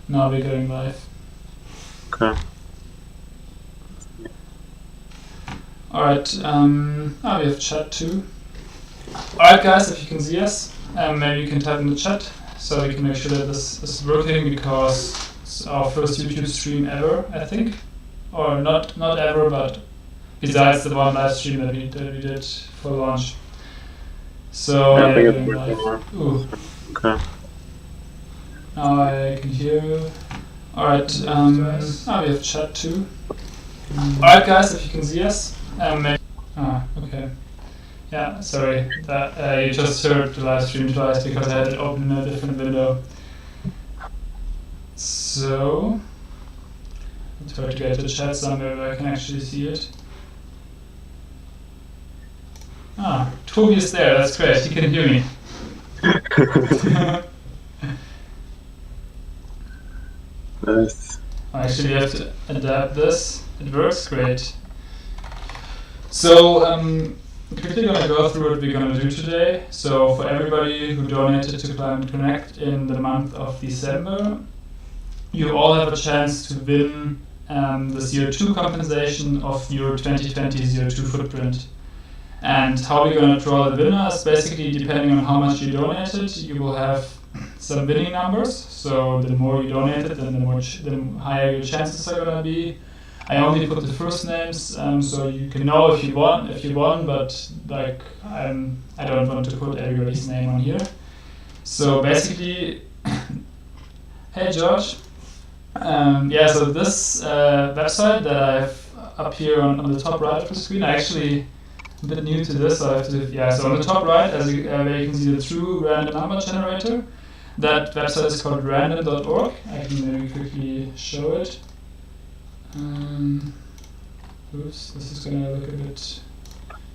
Now we're going live. Okay. Alright, we have chat too. Alright guys, if you can see us, maybe you can type in the chat so we can make sure that this is working, because it's our first YouTube stream ever, I think. Or not ever, but besides the one live stream that we did for launch. So I think it's going working live. well. Ooh. Okay. Now I can hear you. Alright, we have chat too. Alright guys, if you can see us, okay. Yeah, sorry, that you just heard the live stream twice because I had it open in a different window. So, I'll try to get the chat somewhere where I can actually see it. Toby is there, that's great, he can hear me. Nice. Actually, we have to adapt this. It works great. So, quickly gonna go through what we're gonna do today. So, for everybody who donated to Climate Connect in the month of December, you all have a chance to win the CO2 compensation of your 2020 CO2 footprint. And how we're gonna draw the winner is basically depending on how much you donated, you will have some winning numbers. So the more you donated, then the higher your chances are gonna be. I only put the first names, so you can know if you won, but like I don't want to put everybody's name on here. So basically, hey George, so this website that I have up here on the top right of the screen, I actually a bit new to this, so I have to, so on the top right, where you can see the true random number generator, that website is called random.org. I can maybe quickly show it. Oops, this is gonna look a bit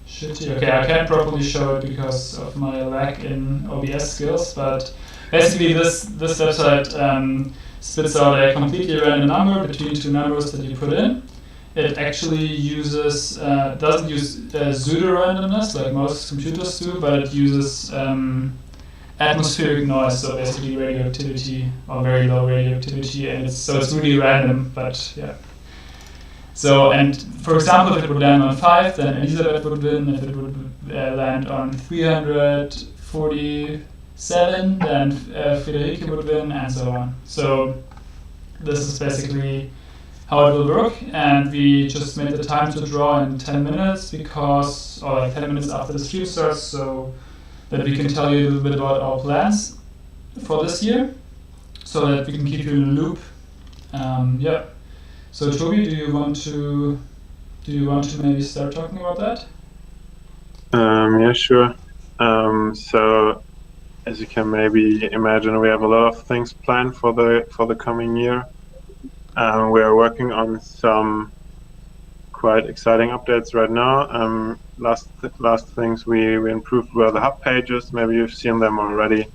shitty. Okay, I can't properly show it because of my lack in OBS skills, but basically this website spits out a completely random number between two numbers that you put in. It actually uses doesn't use pseudo-randomness like most computers do, but it uses atmospheric noise, so basically radioactivity or very low radioactivity, and it's really random. But yeah. So, and for example, if it would land on 5, then Elisabeth would win. If it would land on 347, then Friederike would win, and so on. So this is basically how it will work, and we just made the time to draw in 10 minutes because, or like 10 minutes after the stream starts, so that we can tell you a little bit about our plans for this year, so that we can keep you in the loop. So Toby, do you want to maybe start talking about that? Yeah, sure. So as you can maybe imagine, we have a lot of things planned for the coming year. We are working on some quite exciting updates right now. Last things we improved were the hub pages. Maybe you've seen them already.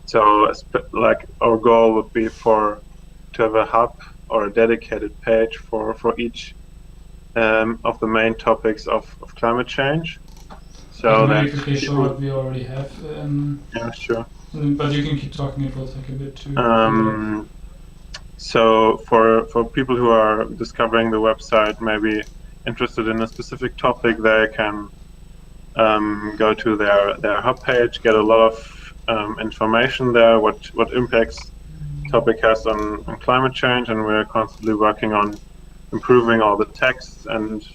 So like our goal would be to have a hub or a dedicated page for each of the main topics of climate change. So then quickly show what we already have. Yeah, sure. But you can keep talking, it will take a bit too. So for people who are discovering the website, maybe interested in a specific topic, they can go to their hub page, get a lot of information there, what impacts topic has on climate change, and we're constantly working on improving all the text. And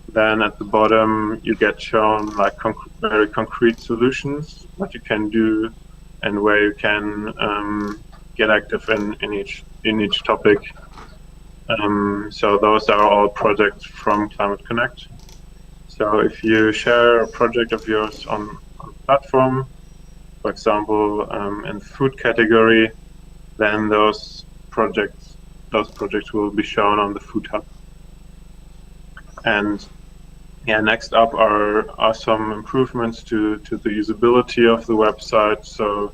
then at the bottom you get shown like very concrete solutions, what you can do and where you can get active in each topic. So those are all projects from Climate Connect. So if you share a project of yours on the platform, for example, in the food category, then those projects will be shown on the Food Hub. And yeah, next up are some improvements to the usability of the website. So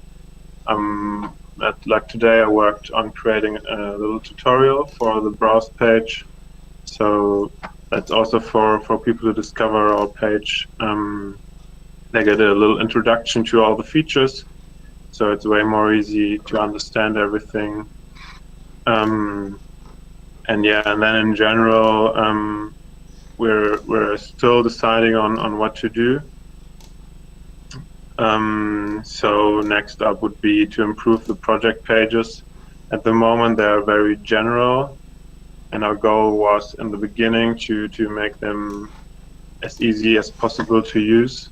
like today I worked on creating a little tutorial for the browse page. So that's also for people to discover our page. They get a little introduction to all the features. so it's way more easy to understand everything. And then in general, we're still deciding on what to do. So next up would be to improve the project pages. At the moment, they are very general, and our goal was in the beginning to make them as easy as possible to use.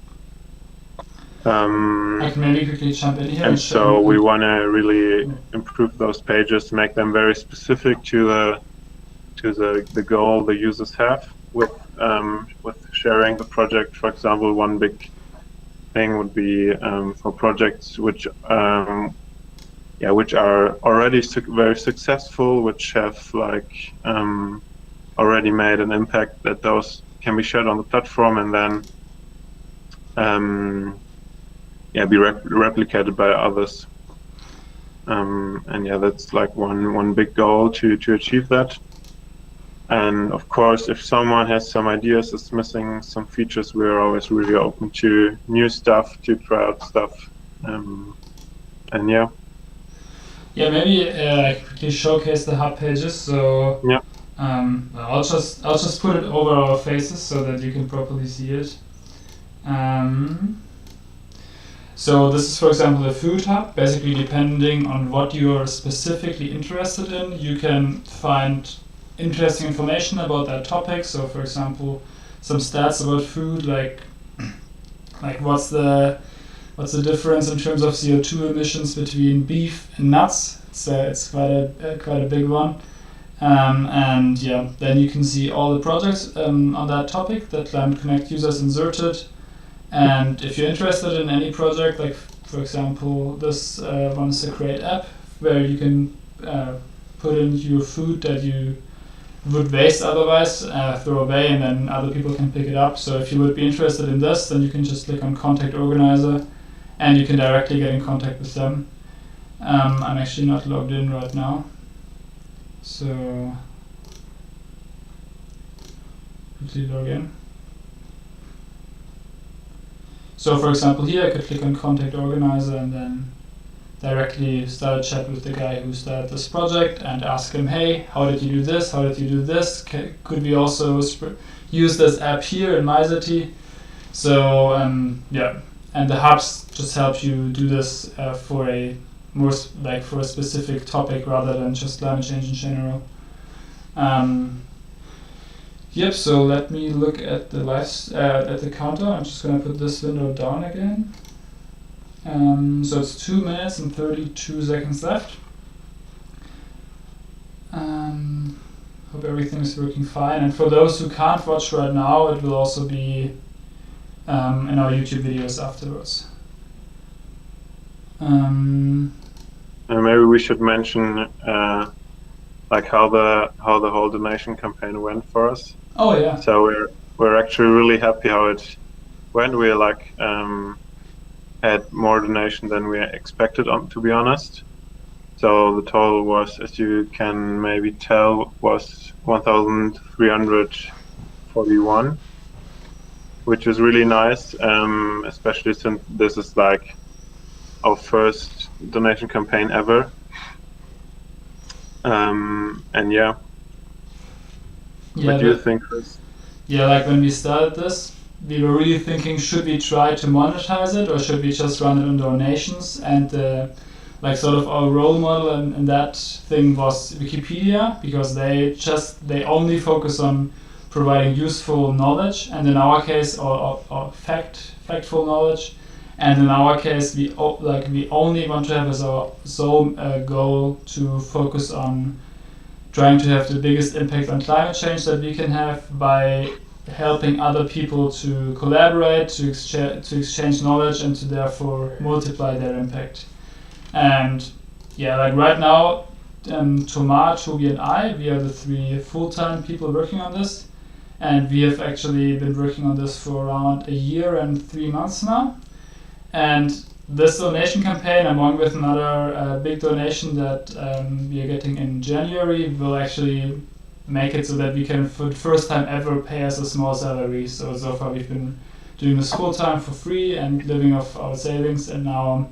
I can maybe quickly jump in here. And so we want to really improve those pages, make them very specific to the goal the users have with sharing the project. For example, one big thing would be for projects which are already very successful, which have already made an impact, that those can be shared on the platform and then be replicated by others. That's like one big goal to achieve that. And of course, if someone has some ideas that's missing some features, we're always really open to new stuff, to try out stuff. Maybe I can quickly showcase the hub pages. So I'll just put it over our faces so that you can properly see it. So this is, for example, a food hub. Basically, depending on what you are specifically interested in, you can find interesting information about that topic. So, for example, some stats about food, like what's the difference in terms of CO2 emissions between beef and nuts. It's quite a big one. Then you can see all the projects on that topic that Climate Connect users inserted. And if you're interested in any project, like for example, this one is a Create app where you can put in your food that you would waste otherwise, throw away, and then other people can pick it up. So if you would be interested in this, then you can just click on Contact Organizer and you can directly get in contact with them. I'm actually not logged in right now. So quickly log in. So for example here I could click on Contact Organizer and then directly start a chat with the guy who started this project and ask him, hey, how did you do this? How did you do this? Could we also use this app here in MyCity? So and the hubs just help you do this for a more for a specific topic rather than just climate change in general. So let me look at the at the counter. I'm just going to put this window down again. So it's 2 minutes and 32 seconds left. Hope everything is working fine. And for those who can't watch right now, it will also be in our YouTube videos afterwards. And maybe we should mention how the whole donation campaign went for us. Oh yeah. So we're actually really happy how it went. We had more donation than we expected, to be honest. So the total was, as you can maybe tell, was 1,341, which is really nice, especially since this is our first donation campaign ever. What do you think, Chris? Yeah, when we started this, we were really thinking, should we try to monetize it or should we just run it on donations? And sort of our role model in that thing was Wikipedia, because they only focus on providing useful knowledge, and in our case, or factful knowledge. And in our case, we only want to have as our sole goal to focus on trying to have the biggest impact on climate change that we can have by helping other people to collaborate, to exchange knowledge, and to therefore multiply their impact. And right now, Thomas, Toby, and I, we are the 3 full-time people working on this, and we have actually been working on this for around a year and 3 months now. And this donation campaign, along with another big donation that we are getting in January, will actually make it so that we can, for the first time ever, pay us a small salary. So far we've been doing this full time for free and living off our savings, and now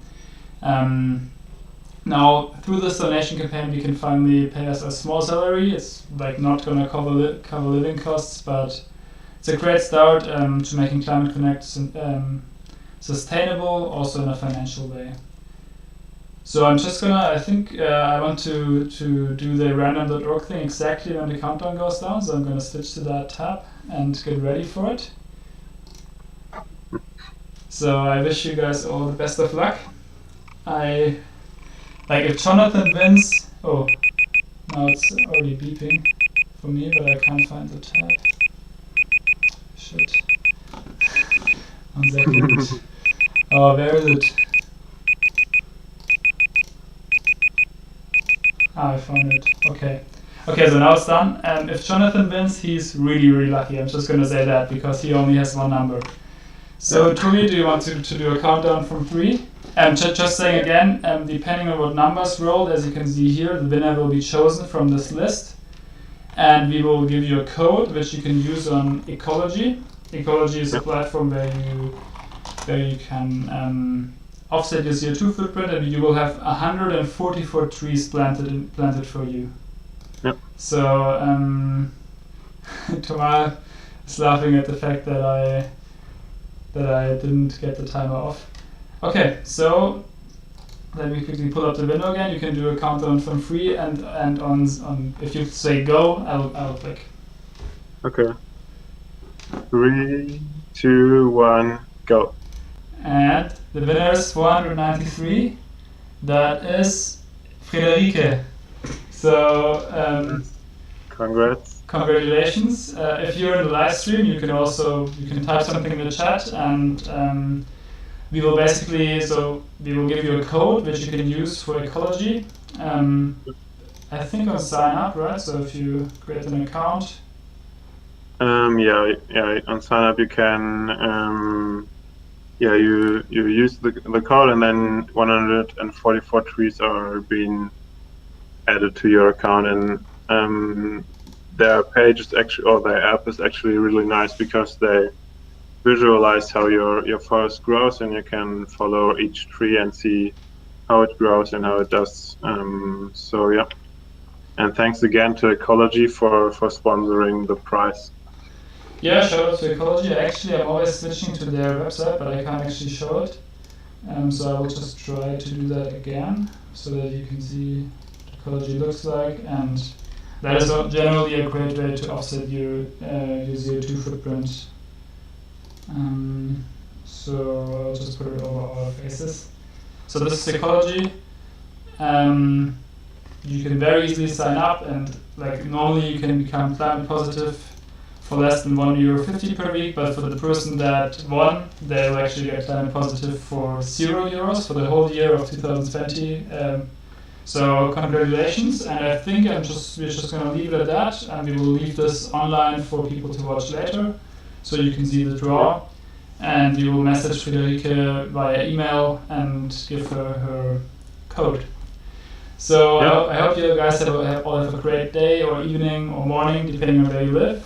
Now, through this donation campaign, we can finally pay us a small salary. It's like not going to cover living costs, but it's a great start to making Climate Connect sustainable, also in a financial way. So I'm just gonna, I want to do the random.org thing exactly when the countdown goes down, so I'm gonna switch to that tab and get ready for it. So I wish you guys all the best of luck. If Jonathan wins, oh, now it's already beeping for me, but I can't find the tab. Shit. 1 second. Oh, where is it? I found it. Okay, so now it's done. If Jonathan wins, he's really, really lucky. I'm just gonna say that because he only has 1 number. So, Tuli, do you want to do a countdown from 3? Just saying again, depending on what numbers rolled, as you can see here, the winner will be chosen from this list. And we will give you a code which you can use on Ecology. Ecology is a platform where you can offset your CO2 footprint, and you will have 144 trees planted for you. Yep. So Thomas is laughing at the fact that I didn't get the timer off. Okay, so let me quickly pull up the window again. You can do a countdown from 3, and on if you say go, I'll click. Okay. 3, 2, 1, go. And the winner is 493. That is Friederike. So congrats. Congratulations. If you're in the live stream, you can type something in the chat, and we will give you a code which you can use for Ecology. I think on sign up, right? So if you create an account. Yeah. On sign up, you can. You use the code, and then 144 trees are being added to your account, and their page is actually, or their app is actually really nice because they visualize how your forest grows, and you can follow each tree and see how it grows and how it does. So yeah, and thanks again to Ecology for sponsoring the prize. Yeah, shout out to Ecology. Actually, I'm always switching to their website, but I can't actually show it. So I will just try to do that again so that you can see what Ecology looks like, and that is generally a great way to offset your CO2 footprint. So I'll just put it over our faces. So this is Ecology. You can very easily sign up, and normally you can become climate positive for less than €1.50 per week, but for the person that won, they'll actually get climate positive for €0 for the whole year of 2020. So congratulations, and I think we're just going to leave it at that, and we will leave this online for people to watch later, so you can see the draw, and we will message Friederike via email and give her code. So I hope you guys all have a great day or evening or morning, depending on where you live.